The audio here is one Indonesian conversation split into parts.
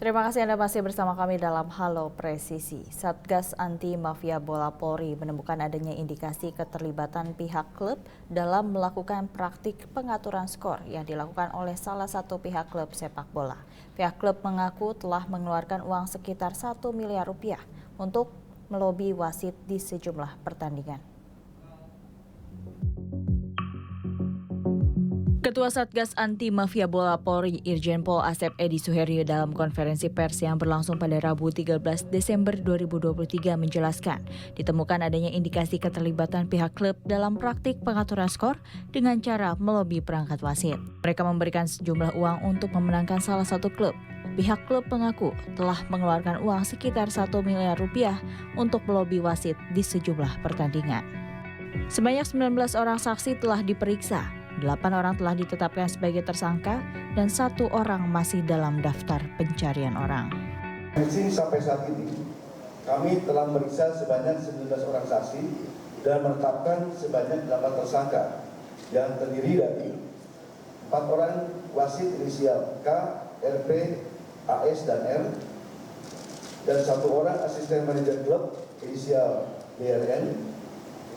Terima kasih Anda masih bersama kami dalam Halo Presisi. Satgas Anti Mafia Bola Polri menemukan adanya indikasi keterlibatan pihak klub dalam melakukan praktik pengaturan skor yang dilakukan oleh salah satu pihak klub sepak bola. Pihak klub mengaku telah mengeluarkan uang sekitar 1 miliar rupiah untuk melobi wasit di sejumlah pertandingan. Ketua Satgas Anti Mafia Bola Polri Irjen Pol Asep Edi Suheryo dalam konferensi pers yang berlangsung pada Rabu 13 Desember 2023 menjelaskan ditemukan adanya indikasi keterlibatan pihak klub dalam praktik pengaturan skor dengan cara melobi perangkat wasit. Mereka memberikan sejumlah uang untuk memenangkan salah satu klub. Pihak klub mengaku telah mengeluarkan uang sekitar 1 miliar rupiah untuk melobi wasit di sejumlah pertandingan. Sebanyak 19 orang saksi telah diperiksa. 8 orang telah ditetapkan sebagai tersangka dan 1 orang masih dalam daftar pencarian orang. Di sini sampai saat ini kami telah memeriksa sebanyak 19 orang saksi dan menetapkan sebanyak 8 tersangka yang terdiri dari 4 orang wasit inisial K, RP, AS, dan R, dan 1 orang asisten manajer klub inisial BRN,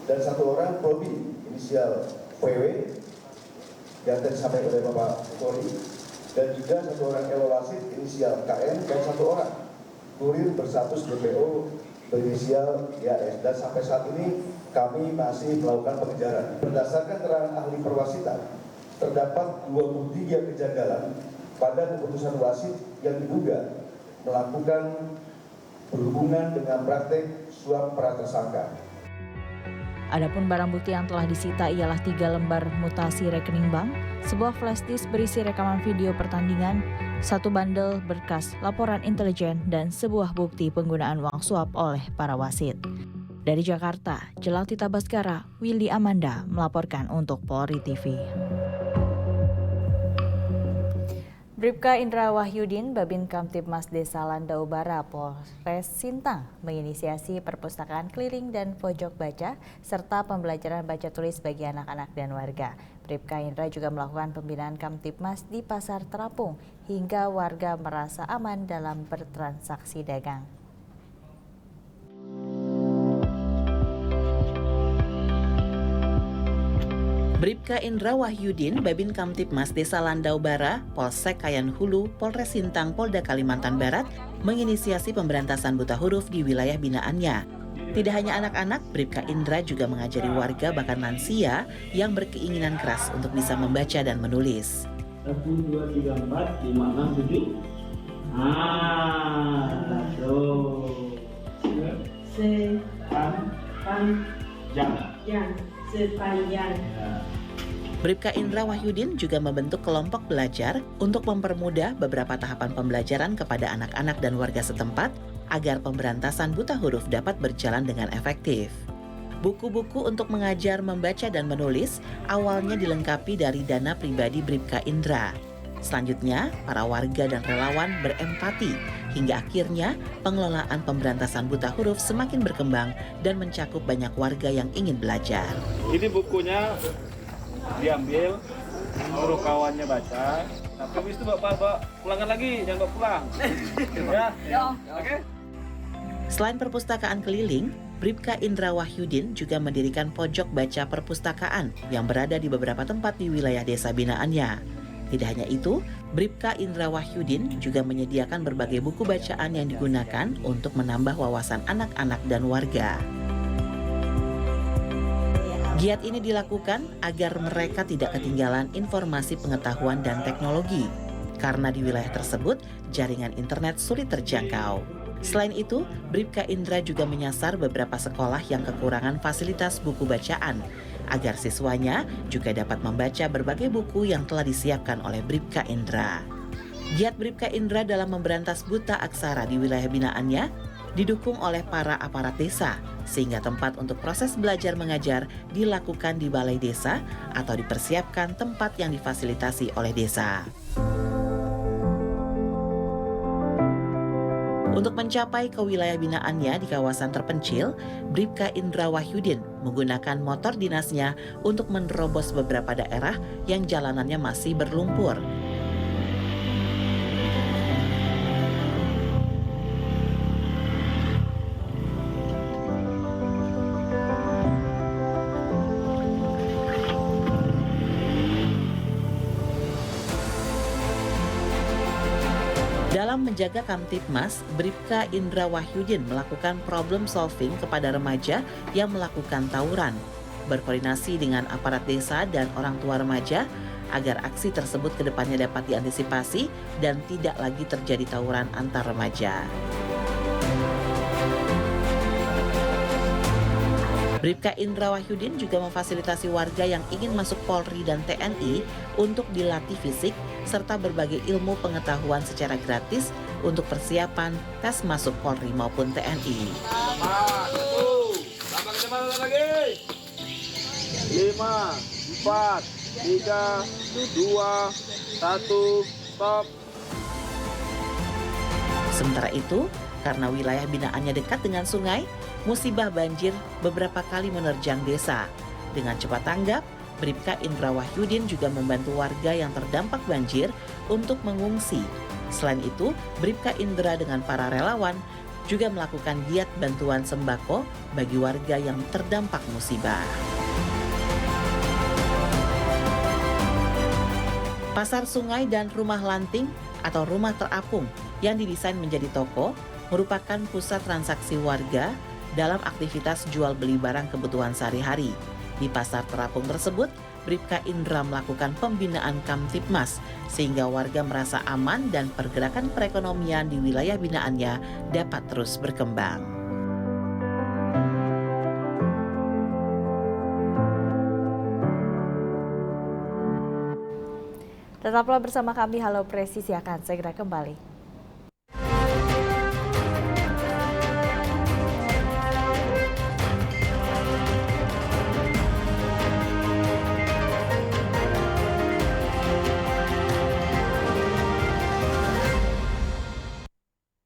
dan 1 orang probi inisial VW yang tadi disampaikan oleh Bapak Polri, dan juga 1 orang elo wasit inisial KN dan 1 orang kurir berstatus DPO berinisial YS. Dan sampai saat ini kami masih melakukan pengejaran. Berdasarkan keterangan ahli perwasitan, terdapat 23 kejanggalan pada keputusan wasit yang diduga melakukan berhubungan dengan praktek suap pratersangka. Adapun barang bukti yang telah disita ialah 3 lembar mutasi rekening bank, sebuah flash disk berisi rekaman video pertandingan, 1 bandel berkas laporan intelijen, dan sebuah bukti penggunaan uang suap oleh para wasit. Dari Jakarta, Jelaltita Baskara, Willy Amanda melaporkan untuk Polri TV. Bribka Indra Wahyudin, Babin Kamtibmas Desa Landaubara, Polres Sintang menginisiasi perpustakaan keliling dan pojok baca serta pembelajaran baca tulis bagi anak-anak dan warga. Bribka Indra juga melakukan pembinaan Kamtibmas di Pasar Terapung hingga warga merasa aman dalam bertransaksi dagang. Bribka Indra Wahyudin, Babin Kamtibmas Desa Landaubara, Polsek Kayan Hulu, Polres Sintang, Polda Kalimantan Barat, menginisiasi pemberantasan buta huruf di wilayah binaannya. Tidak hanya anak-anak, Bribka Indra juga mengajari warga bahkan lansia yang berkeinginan keras untuk bisa membaca dan menulis. 1, 2, 3, 4, 5, 6, 7. Sepanjang. Bribka Indra Wahyudin juga membentuk kelompok belajar untuk mempermudah beberapa tahapan pembelajaran kepada anak-anak dan warga setempat agar pemberantasan buta huruf dapat berjalan dengan efektif. Buku-buku untuk mengajar membaca dan menulis awalnya dilengkapi dari dana pribadi Bribka Indra. Selanjutnya, para warga dan relawan berempati hingga akhirnya pengelolaan pemberantasan buta huruf semakin berkembang dan mencakup banyak warga yang ingin belajar. Ini bukunya diambil, suruh kawannya baca, tapi habis itu bapak pulangan lagi, jangan bawa pulang. Ya, oke. Selain perpustakaan keliling, Bribka Indra Wahyudin juga mendirikan pojok baca perpustakaan yang berada di beberapa tempat di wilayah desa binaannya. Tidak hanya itu, Bribka Indra Wahyudin juga menyediakan berbagai buku bacaan yang digunakan untuk menambah wawasan anak-anak dan warga. Giat ini dilakukan agar mereka tidak ketinggalan informasi pengetahuan dan teknologi, karena di wilayah tersebut jaringan internet sulit terjangkau. Selain itu, Bribka Indra juga menyasar beberapa sekolah yang kekurangan fasilitas buku bacaan, agar siswanya juga dapat membaca berbagai buku yang telah disiapkan oleh Bribka Indra. Giat Bribka Indra dalam memberantas buta aksara di wilayah binaannya didukung oleh para aparat desa, sehingga tempat untuk proses belajar mengajar dilakukan di balai desa atau dipersiapkan tempat yang difasilitasi oleh desa. Untuk mencapai ke wilayah binaannya di kawasan terpencil, Bribka Indra Wahyudin menggunakan motor dinasnya untuk menerobos beberapa daerah yang jalanannya masih berlumpur. Dalam menjaga Kamtibmas, Bribka Indra Wahyudin melakukan problem solving kepada remaja yang melakukan tawuran, berkoordinasi dengan aparat desa dan orang tua remaja agar aksi tersebut kedepannya dapat diantisipasi dan tidak lagi terjadi tawuran antar remaja. Bribka Indra Wahyudin juga memfasilitasi warga yang ingin masuk Polri dan TNI untuk dilatih fisik serta berbagai ilmu pengetahuan secara gratis untuk persiapan tes masuk Polri maupun TNI. 5, 4, 3, 2, 1, stop. Sementara itu, karena wilayah binaannya dekat dengan sungai, musibah banjir beberapa kali menerjang desa. Dengan cepat tanggap, Bribka Indra Wahyudin juga membantu warga yang terdampak banjir untuk mengungsi. Selain itu, Bribka Indra dengan para relawan juga melakukan giat bantuan sembako bagi warga yang terdampak musibah. Pasar Sungai dan Rumah Lanting atau rumah terapung yang didesain menjadi toko merupakan pusat transaksi warga dalam aktivitas jual beli barang kebutuhan sehari-hari. Di pasar terapung tersebut, Bribka Indra melakukan pembinaan Kamtibmas sehingga warga merasa aman dan pergerakan perekonomian di wilayah binaannya dapat terus berkembang. Tetaplah bersama kami, Halo Presisi akan segera kembali.